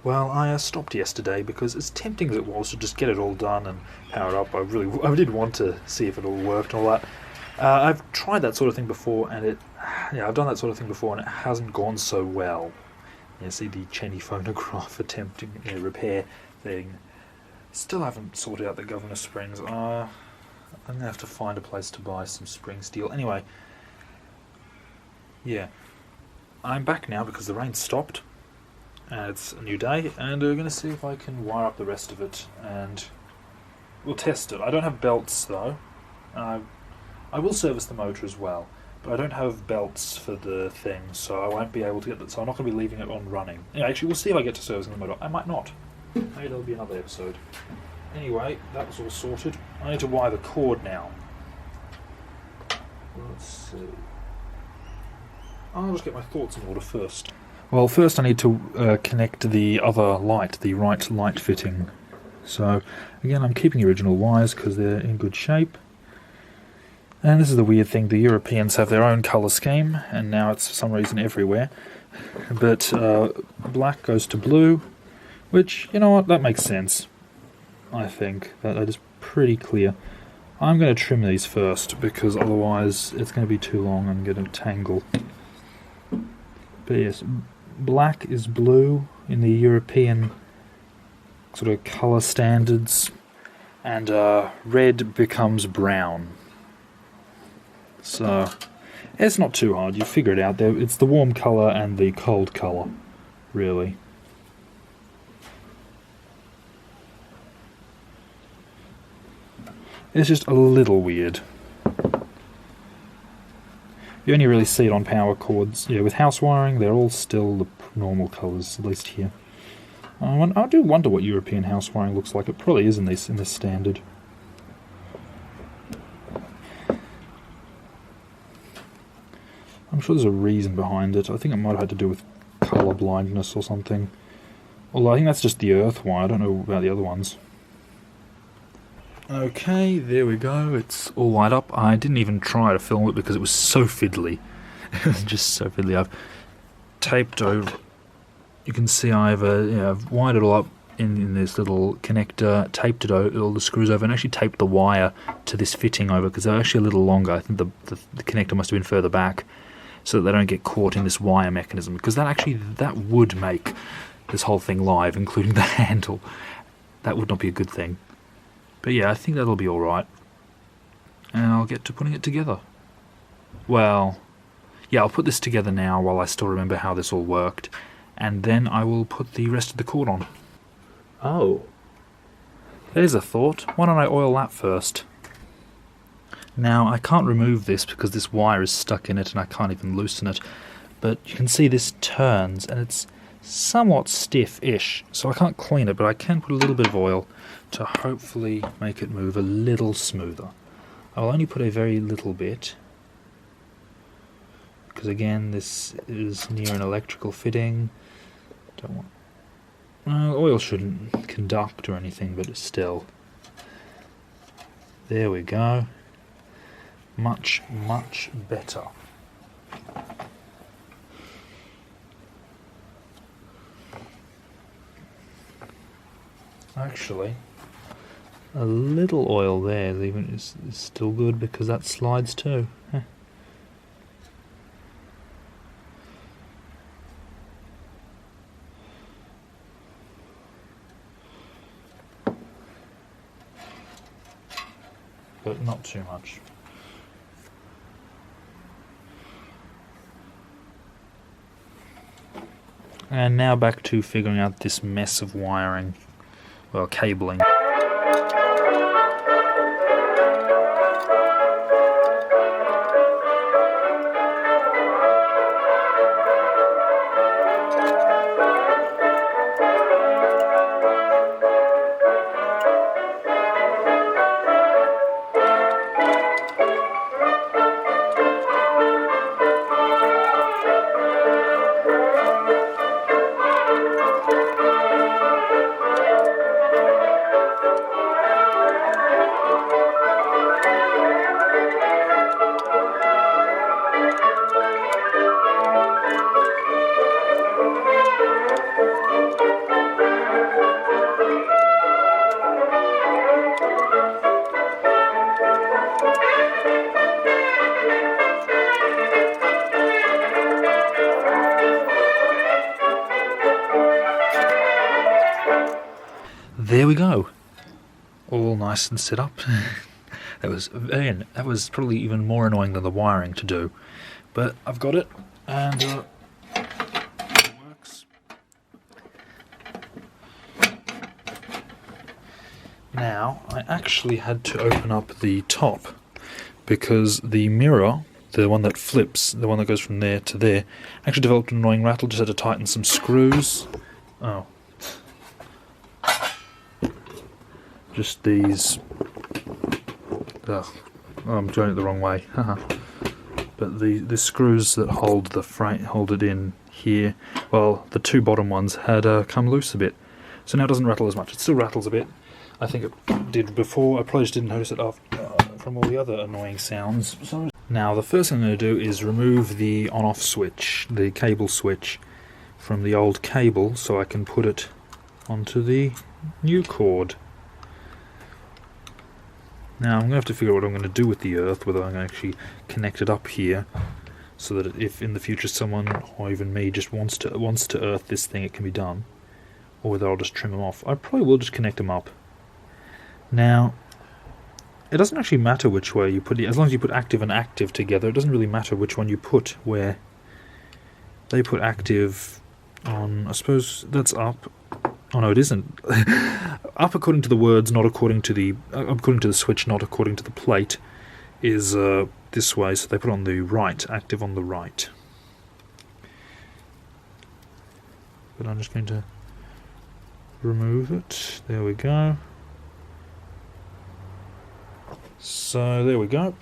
Well, I stopped yesterday because as tempting as it was to just get it all done and power it up, I did want to see if it all worked and all that. I've tried that sort of thing before, and I've done that sort of thing before, and it hasn't gone so well. You see the Cheney phonograph attempting repair thing. Still haven't sorted out the governor springs. I'm gonna have to find a place to buy some spring steel. Anyway, yeah, I'm back now because the rain stopped. It's a new day, and we're going to see if I can wire up the rest of it, and we'll test it. I don't have belts, though. I will service the motor as well, but I don't have belts for the thing, so I won't be able to get that, so I'm not going to be leaving it on running. Yeah, actually, we'll see if I get to servicing the motor. I might not. Maybe there'll be another episode. Anyway, that was all sorted. I need to wire the cord now. Let's see. I'll just get my thoughts in order first. Well, first I need to connect the other light, the right light fitting. So, again, I'm keeping the original wires because they're in good shape. And this is the weird thing, the Europeans have their own colour scheme, and now it's for some reason everywhere. But black goes to blue, which, you know what, that makes sense. I think that is pretty clear. I'm going to trim these first, because otherwise it's going to be too long and going to tangle. But yes, black is blue in the European sort of colour standards, and red becomes brown. So, it's not too hard, you figure it out. It's the warm colour and the cold colour, really. It's just a little weird. You only really see it on power cords. Yeah, with house wiring, they're all still the normal colours, at least here. I do wonder what European house wiring looks like. It probably is in this standard. I'm sure there's a reason behind it. I think it might have had to do with colour blindness or something. Although I think that's just the earth wire. I don't know about the other ones. Okay, there we go. It's all wired up. I didn't even try to film it because it was so fiddly. It was just so fiddly. I've taped over. You can see I've wired it all up in this little connector, taped it over, all the screws over, and actually taped the wire to this fitting over because they're actually a little longer. I think the connector must have been further back so that they don't get caught in this wire mechanism, because that would make this whole thing live, including the handle. That would not be a good thing. But yeah, I think that'll be alright. And I'll get to putting it together. Well, yeah, I'll put this together now while I still remember how this all worked. And then I will put the rest of the cord on. Oh. There's a thought. Why don't I oil that first? Now, I can't remove this because this wire is stuck in it and I can't even loosen it. But you can see this turns and it's somewhat stiff-ish. So I can't clean it, but I can put a little bit of oil to hopefully make it move a little smoother. I'll only put a very little bit, because again this is near an electrical fitting. Don't want... Well, oil shouldn't conduct or anything, but still. There we go. Much, much better. Actually, a little oil there is still good because that slides too. Heh. But not too much. And now back to figuring out this mess of wiring. Well, cabling. there we go. All nice and set up. That was probably even more annoying than the wiring to do. But I've got it, and it works. Now, I actually had to open up the top, because the mirror, the one that flips, the one that goes from there to there, actually developed an annoying rattle. Just had to tighten some screws. Oh. Just these... Ugh. Oh, I'm doing it the wrong way. But the screws that hold the frame, hold it in here, well, the two bottom ones had come loose a bit. So now it doesn't rattle as much. It still rattles a bit. I think it did before. I probably just didn't notice it from all the other annoying sounds. So now the first thing I'm going to do is remove the on-off switch, the cable switch, from the old cable so I can put it onto the new cord. Now I'm going to have to figure out what I'm going to do with the earth, whether I'm going to actually connect it up here so that if in the future someone, or even me, just wants to earth this thing, it can be done, or whether I'll just trim them off. I probably will just connect them up. Now, it doesn't actually matter which way you put it, as long as you put active and active together. It doesn't really matter which one you put where. They put active on, I suppose that's up. Oh no, it isn't. Up according to the words, not according to the switch, not according to the plate, is this way. So they put on the right, active on the right. But I'm just going to remove it. There we go. So there we go.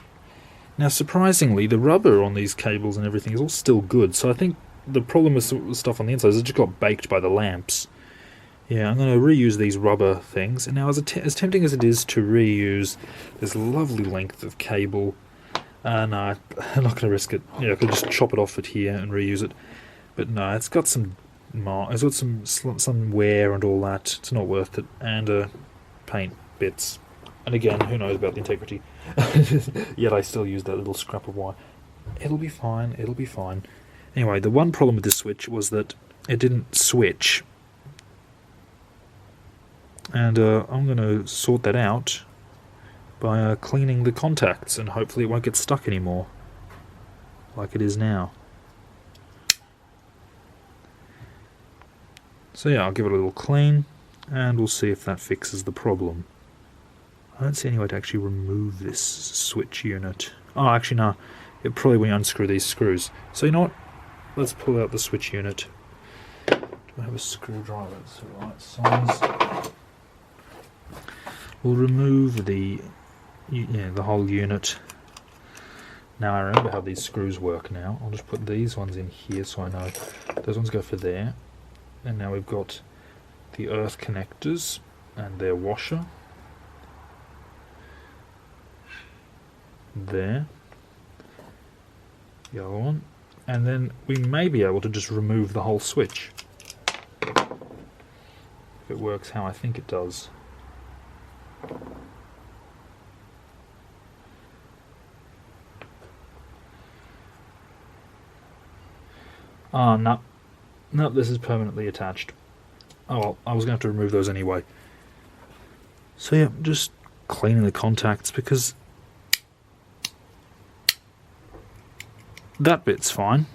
Now surprisingly, the rubber on these cables and everything is all still good. So I think the problem with stuff on the inside is it just got baked by the lamps. Yeah, I'm going to reuse these rubber things. And now as tempting as it is to reuse this lovely length of cable, no, I'm not going to risk it. Yeah, I could just chop it off at here and reuse it. But no, it's got some wear and all that. It's not worth it. And paint bits. And again, who knows about the integrity. Yet I still use that little scrap of wire. It'll be fine, it'll be fine. Anyway, the one problem with this switch was that it didn't switch. And I'm going to sort that out by cleaning the contacts, and hopefully it won't get stuck anymore, like it is now. So yeah, I'll give it a little clean, and we'll see if that fixes the problem. I don't see any way to actually remove this switch unit. Oh, actually no, it probably won't unscrew these screws. So you know what, let's pull out the switch unit. Do I have a screwdriver that's the right size? We'll remove the whole unit. Now I remember how these screws work now. I'll just put these ones in here so I know. Those ones go for there. And now we've got the earth connectors and their washer. There. The other one. And then we may be able to just remove the whole switch. If it works how I think it does. Oh, no. No, this is permanently attached. Oh well, I was going to have to remove those anyway. So yeah, just cleaning the contacts, because that bit's fine.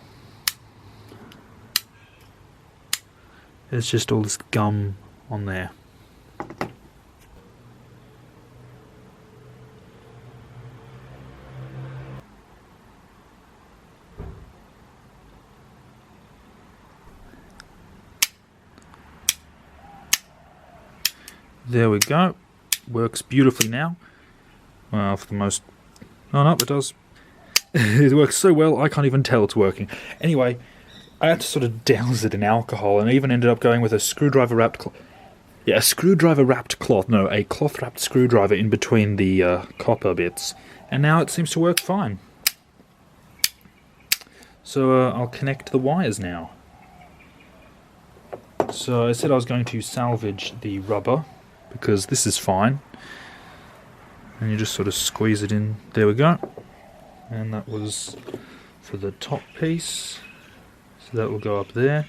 There's just all this gum on there. There we go. Works beautifully now. Well, for the most... Oh no, it does. It works so well, I can't even tell it's working. Anyway, I had to sort of douse it in alcohol, and I even ended up going with a screwdriver-wrapped cloth. Yeah, a screwdriver-wrapped cloth. No, a cloth-wrapped screwdriver in between the copper bits. And now it seems to work fine. So I'll connect the wires now. So I said I was going to salvage the rubber, because this is fine. And you just sort of squeeze it in. There we go. And that was for the top piece. So that will go up there.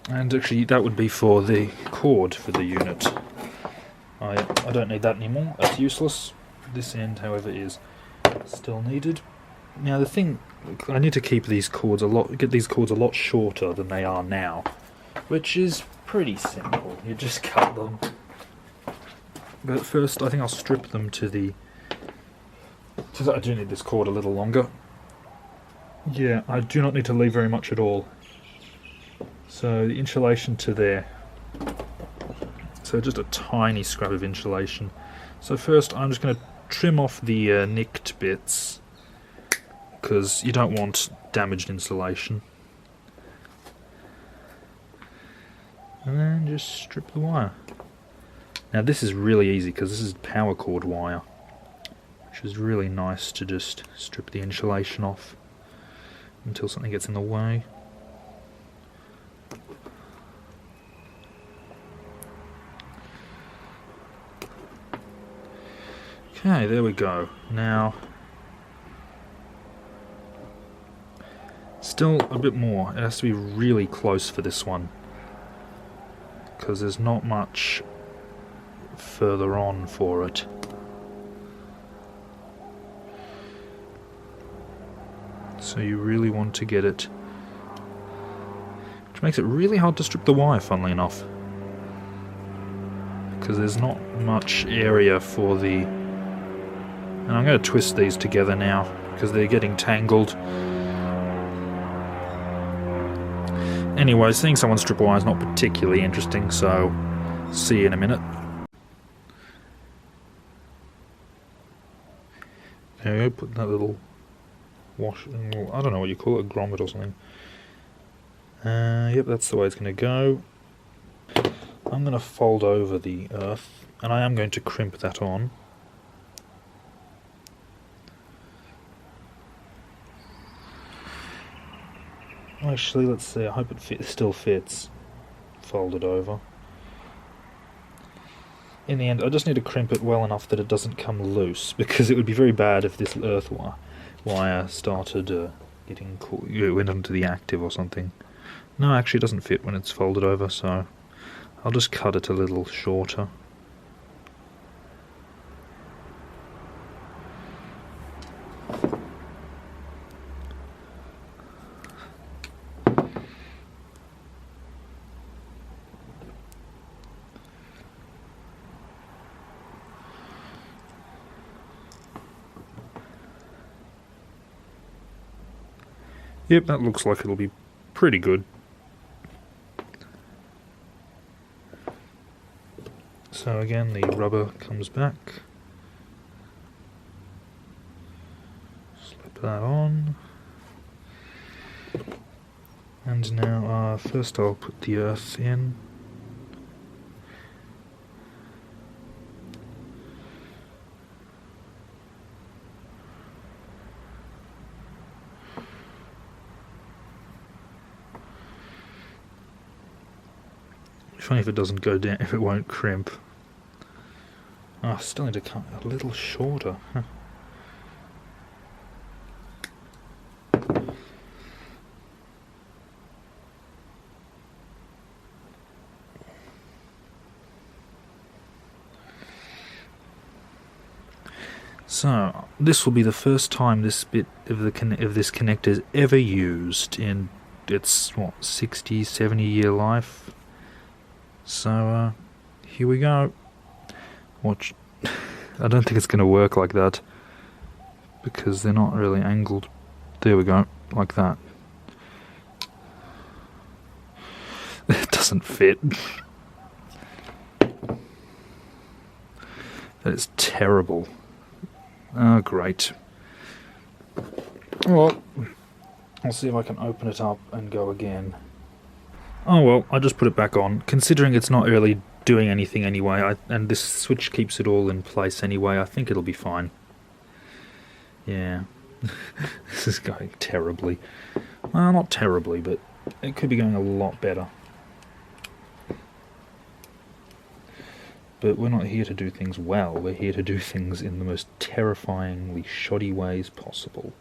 And actually that would be for the cord for the unit. I don't need that anymore, that's useless. This end, however, is still needed. Now the thing, I need to keep these cords get these cords a lot shorter than they are now, which is pretty simple. You just cut them. But first, I think I'll strip them to the. I do need this cord a little longer. Yeah, I do not need to leave very much at all. So the insulation to there. So just a tiny scrap of insulation. So first, I'm just going to trim off the nicked bits, because you don't want damaged insulation. And then just strip the wire. Now this is really easy because this is power cord wire, which is really nice to just strip the insulation off until something gets in the way. Okay, there we go. Now, still a bit more. It has to be really close for this one, because there's not much further on for it. So you really want to get it, which makes it really hard to strip the wire, funnily enough, because there's not much area for the. And I'm going to twist these together now because they're getting tangled. Anyway, seeing someone strip wire is not particularly interesting, so see you in a minute. There we go, put that little wash, I don't know what you call it, a grommet or something. Yep, that's the way it's going to go. I'm going to fold over the earth, and I am going to crimp that on. Actually, let's see, I hope it still fits. Fold it over. In the end, I just need to crimp it well enough that it doesn't come loose, because it would be very bad if this earth wire started getting caught, it went into the active or something. No, actually it doesn't fit when it's folded over, so I'll just cut it a little shorter. Yep, that looks like it'll be pretty good. So again, the rubber comes back. Slip that on. And now, first I'll put the earth in. Funny if it doesn't go down, if it won't crimp. Oh, I still need to cut a little shorter. Huh. So this will be the first time this bit of this connector is ever used in its 60, 70-year life. So, here we go. Watch. I don't think it's going to work like that, because they're not really angled. There we go, like that. It doesn't fit. That is terrible. Oh, great. Well, I'll see if I can open it up and go again. Oh well, I just put it back on. Considering it's not really doing anything anyway, and this switch keeps it all in place anyway, I think it'll be fine. Yeah. This is going terribly. Well, not terribly, but it could be going a lot better. But we're not here to do things well, we're here to do things in the most terrifyingly shoddy ways possible.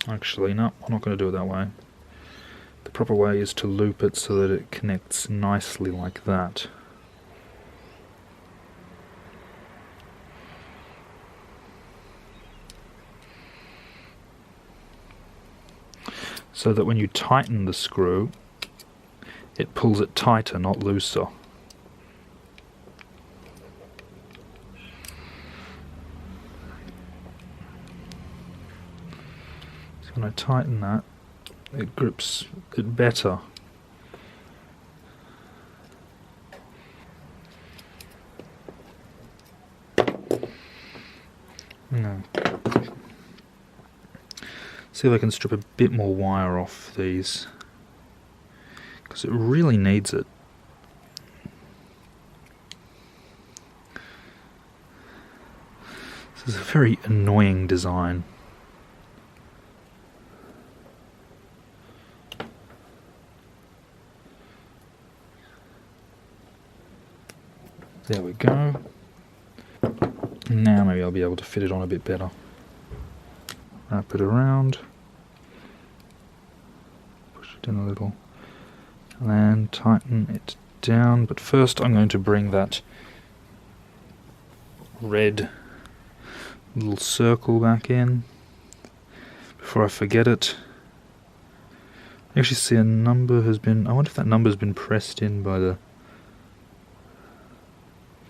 Actually, no, I'm not going to do it that way. The proper way is to loop it so that it connects nicely like that. So that when you tighten the screw, it pulls it tighter, not looser. So when I tighten that, it grips it better. No. See if I can strip a bit more wire off these, because it really needs it. This is a very annoying design. There we go. Now maybe I'll be able to fit it on a bit better. Wrap it around. Push it in a little. And then tighten it down. But first I'm going to bring that red little circle back in before I forget it. I actually see a number has been... I wonder if that number has been pressed in by the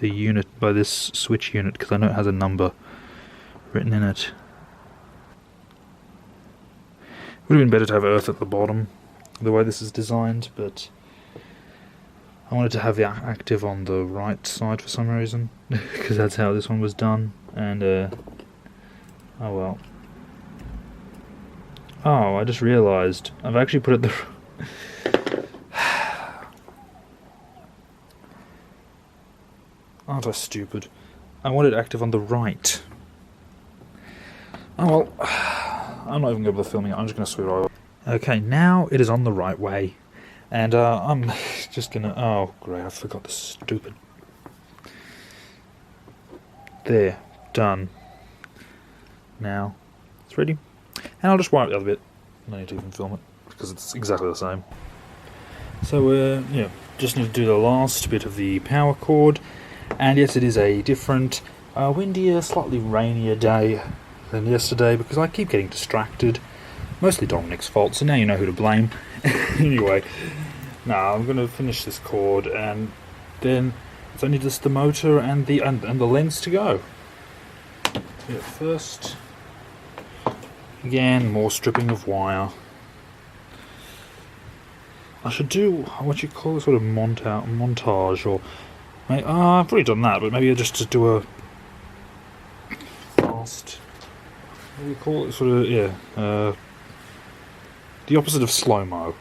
unit, by this switch unit, because I know it has a number written in it. It would have been better to have earth at the bottom, the way this is designed, but I wanted to have the active on the right side for some reason, because that's how this one was done, and oh well. Oh, I just realised, I've actually put it the... Aren't I stupid? I want it active on the right. Oh well, I'm not even going to bother filming it, I'm just going to switch it over. Okay, now it is on the right way. And I'm just going to... Oh, great, I forgot the stupid... There, done. Now, it's ready. And I'll just wire it the other bit. No need to even film it, because it's exactly the same. So, yeah, just need to do the last bit of the power cord. And yes, it is a different, windier, slightly rainier day than yesterday, because I keep getting distracted. Mostly Dominic's fault, so now you know who to blame. Anyway, now I'm going to finish this cord, and then it's only just the motor and the lens to go. Yeah, first, again, more stripping of wire. I should do what you call a sort of montage, or I've already done that, but maybe just to do a fast. What do you call it? Sort of, yeah. The opposite of slow-mo.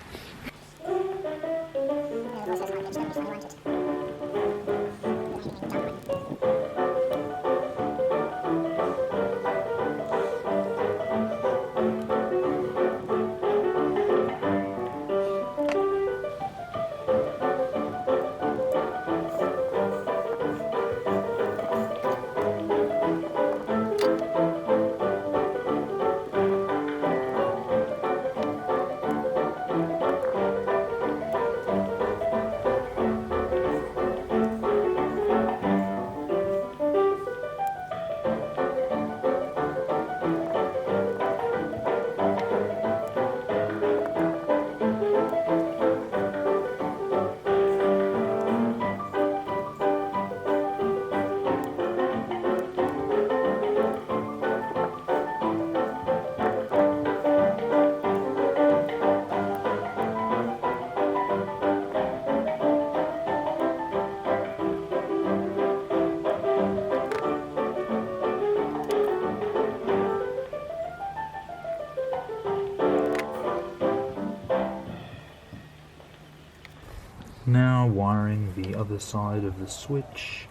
Now wiring the other side of the switch.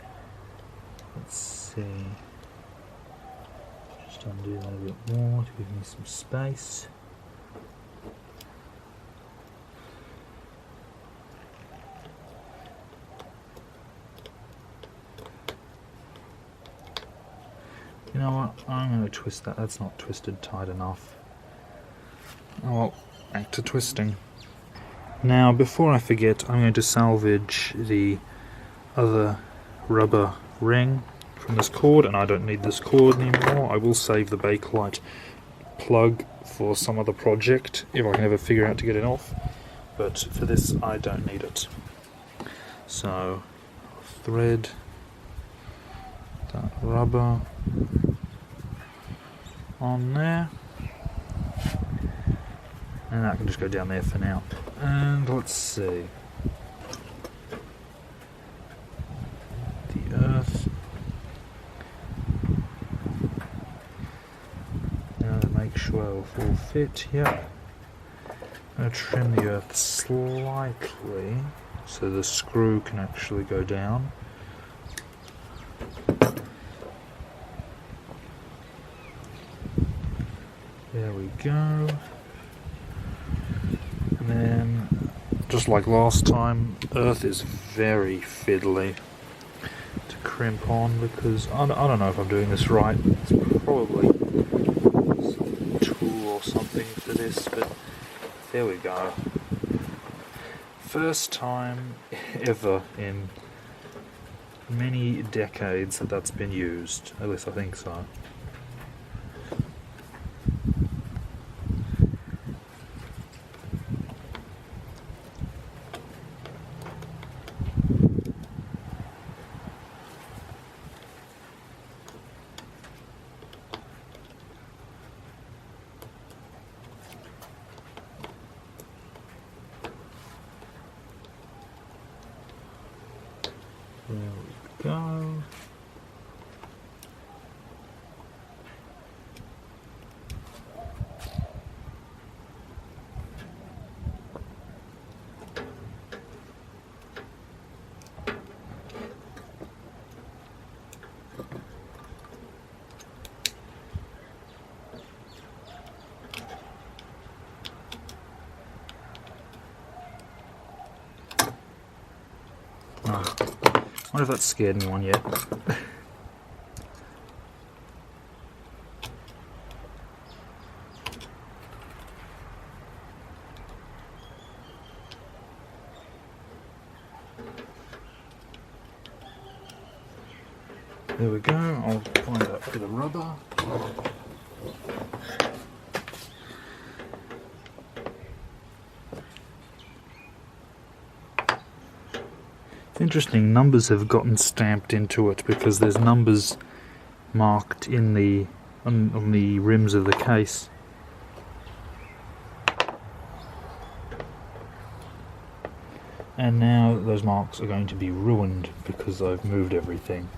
Let's see. Just undo that a bit more to give me some space. You know what? I'm going to twist that. That's not twisted tight enough. Oh well, back to twisting. Now, before I forget, I'm going to salvage the other rubber ring from this cord, and I don't need this cord anymore. I will save the Bakelite plug for some other project if I can ever figure out to get it off, but for this I don't need it. So, thread that rubber on there, and that can just go down there for now. And let's see, the earth. Now to make sure it will full fit. Yep. I'm going to trim the earth slightly so the screw can actually go down. There we go. And then, just like last time, earth is very fiddly to crimp on because I don't know if I'm doing this right. It's probably some tool or something for this, but there we go. First time ever in many decades that that's been used. At least I think so. There we go. I wonder if that scared anyone yet. There we go, I'll find that bit of rubber. It's interesting, numbers have gotten stamped into it because there's numbers marked in the on the rims of the case. And now those marks are going to be ruined because I've moved everything.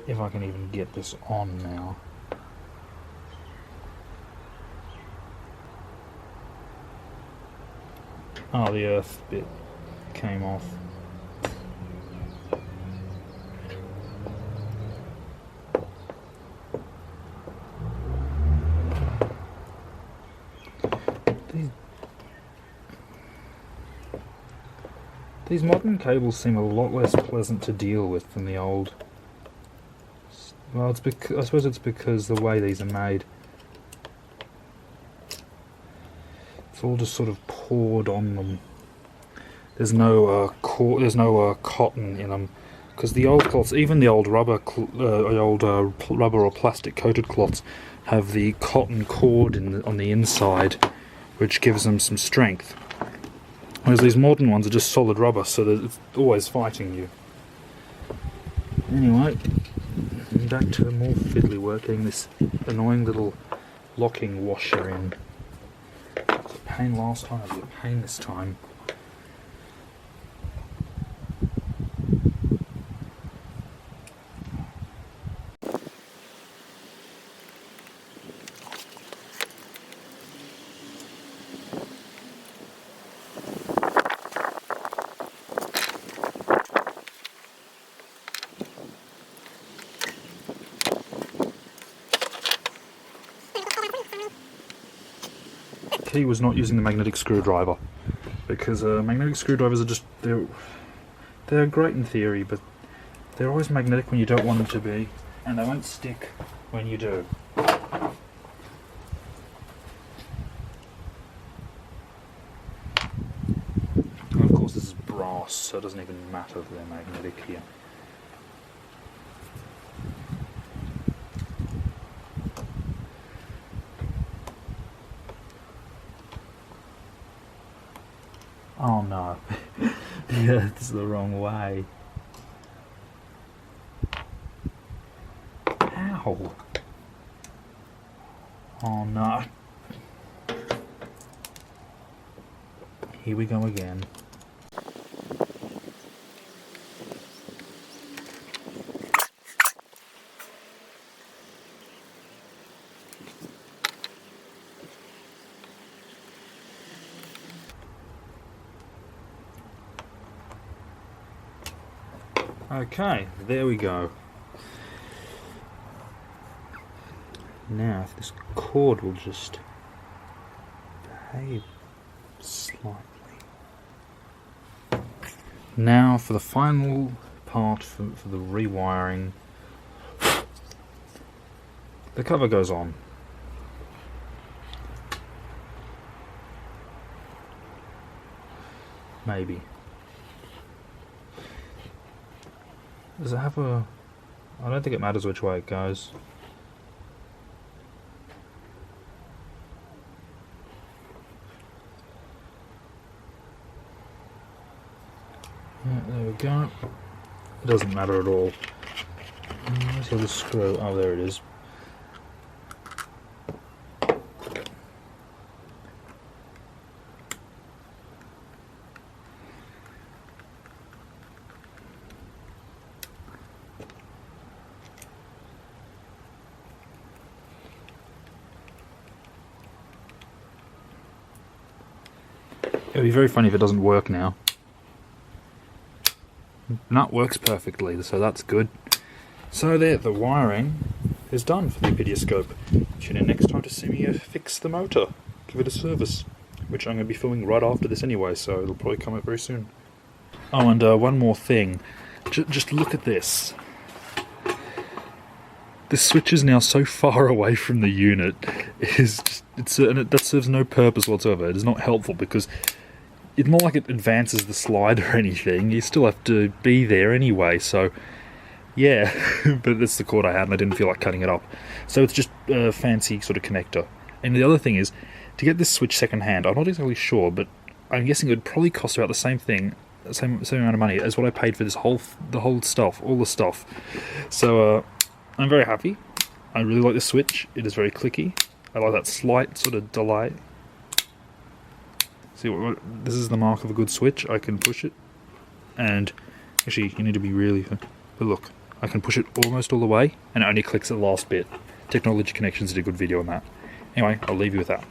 If I can even get this on now. Oh, the earth bit came off. These modern cables seem a lot less pleasant to deal with than the old. Well, it's because, I suppose it's because the way these are made. It's all just sort of poured on them. There's no cotton in them, because the old cloths, even the old rubber or plastic coated cloths, have the cotton cord on the inside, which gives them some strength. Whereas these modern ones are just solid rubber, so that it's always fighting you. Anyway, back to more fiddly work, getting this annoying little locking washer in. It was a pain last time, it was a pain this time. Key was not using the magnetic screwdriver, because magnetic screwdrivers are just, they're great in theory, but they're always magnetic when you don't want them to be. and they won't stick when you do. And of course this is brass, so it doesn't even matter that they're magnetic here. Oh no. Yeah, this is the wrong way. Ow. Oh no. Here we go again. Okay, there we go. Now, if this cord will just behave slightly. Now, for the final part for the rewiring, the cover goes on. Maybe. Does it have a... I don't think it matters which way it goes. Yeah, there we go. It doesn't matter at all. Where's the other screw? Oh, there it is. It'd be very funny if it doesn't work now. No, it works perfectly, so that's good. So there, the wiring is done for the Epidiascope. Tune in next time to see me fix the motor, give it a service, which I'm going to be filming right after this anyway, so it'll probably come up very soon. Oh, and one more thing. Just look at this. This switch is now so far away from the unit. That serves no purpose whatsoever. It is not helpful because it's not like it advances the slide or anything. You still have to be there anyway, so yeah. But that's the cord I had and I didn't feel like cutting it up. So it's just a fancy sort of connector. And the other thing is, to get this switch second hand, I'm not exactly sure, but I'm guessing it would probably cost about the same thing, same amount of money as what I paid for this all the stuff. So I'm very happy. I really like this switch. It is very clicky. I like that slight sort of delay. See, this is the mark of a good switch. I can push it, and actually you need to be really... But look, I can push it almost all the way, and it only clicks at the last bit. Technology Connections did a good video on that. Anyway, I'll leave you with that.